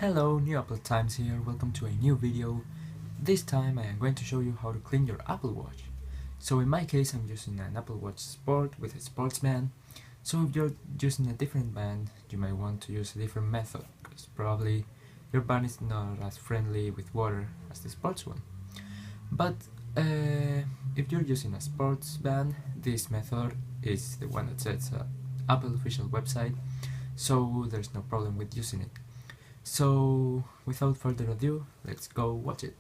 Hello, New Apple Times here, welcome to a new video. This time I am going to show you how to clean your Apple Watch. So in my case I'm using an Apple Watch Sport with a sports band. So if you're using a different band, you might want to use a different method, because probably your band is not as friendly with water as the sports one. But if you're using a sports band, this method is the one that says Apple official website, so there's no problem with using it. So, without further ado, let's go watch it.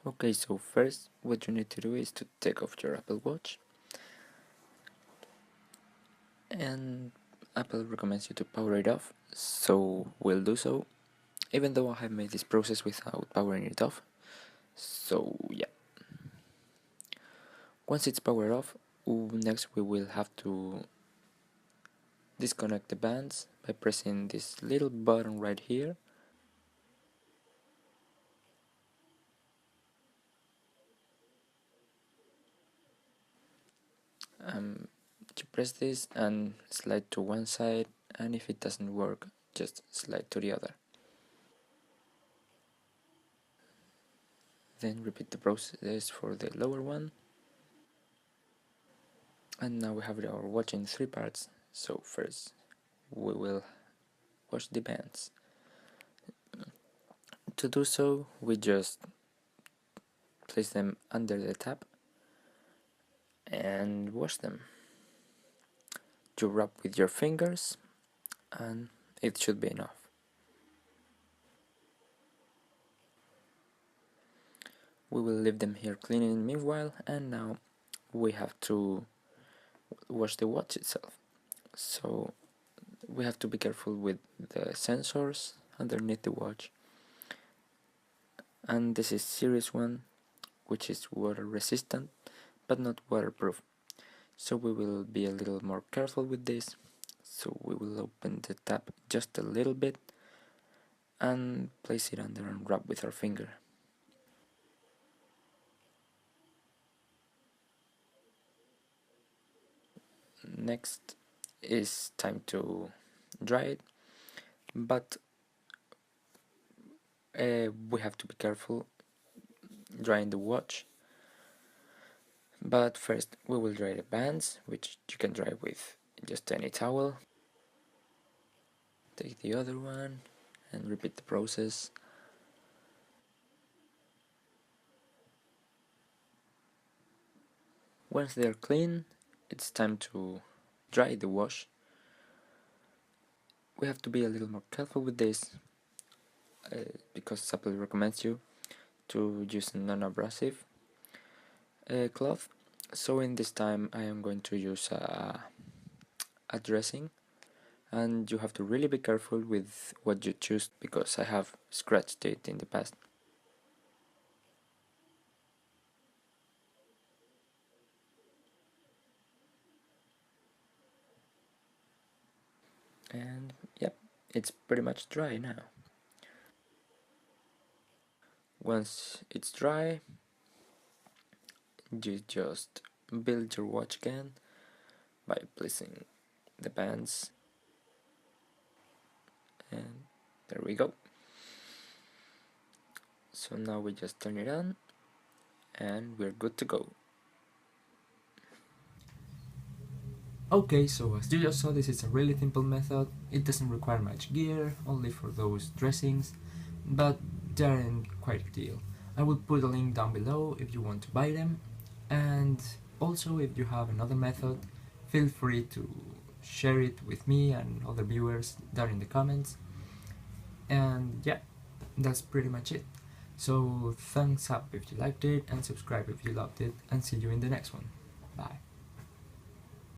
Okay, so first what you need to do is to take off your Apple Watch, and Apple recommends you to power it off, so we'll do so, even though I have made this process without powering it off. So yeah, once it's powered off, next we will have to disconnect the bands by pressing this little button right here. You press this and slide to one side, and if it doesn't work, just slide to the other. Then repeat the process for the lower one. And now we have our watch in three parts. So first we will wash the bands. To do so, we just place them under the tap and wash them. You rub with your fingers and it should be enough. We will leave them here cleaning meanwhile, and now we have to wash the watch itself. So we have to be careful with the sensors underneath the watch, and this is series 1, which is water resistant but not waterproof, so we will be a little more careful with this. So we will open the tap just a little bit and place it under and rub with our finger. Next is time to dry it, but we have to be careful drying the watch. But first we will dry the bands, which you can dry with just any towel. Take the other one and repeat the process. Once they are clean, it's time to dry the wash. We have to be a little more careful with this because Apple recommends you to use a non-abrasive cloth. So in this time I am going to use a dressing, and you have to really be careful with what you choose because I have scratched it in the past. And yep, it's pretty much dry now. Once it's dry, you just build your watch again by placing the bands, and there we go. So now we just turn it on and we're good to go. Okay, so as you just saw, this is a really simple method. It doesn't require much gear, only for those dressings, but they aren't quite a deal. I will put a link down below if you want to buy them, and also if you have another method, feel free to share it with me and other viewers down in the comments. And yeah, that's pretty much it. So thumbs up if you liked it, and subscribe if you loved it, and see you in the next one. Bye.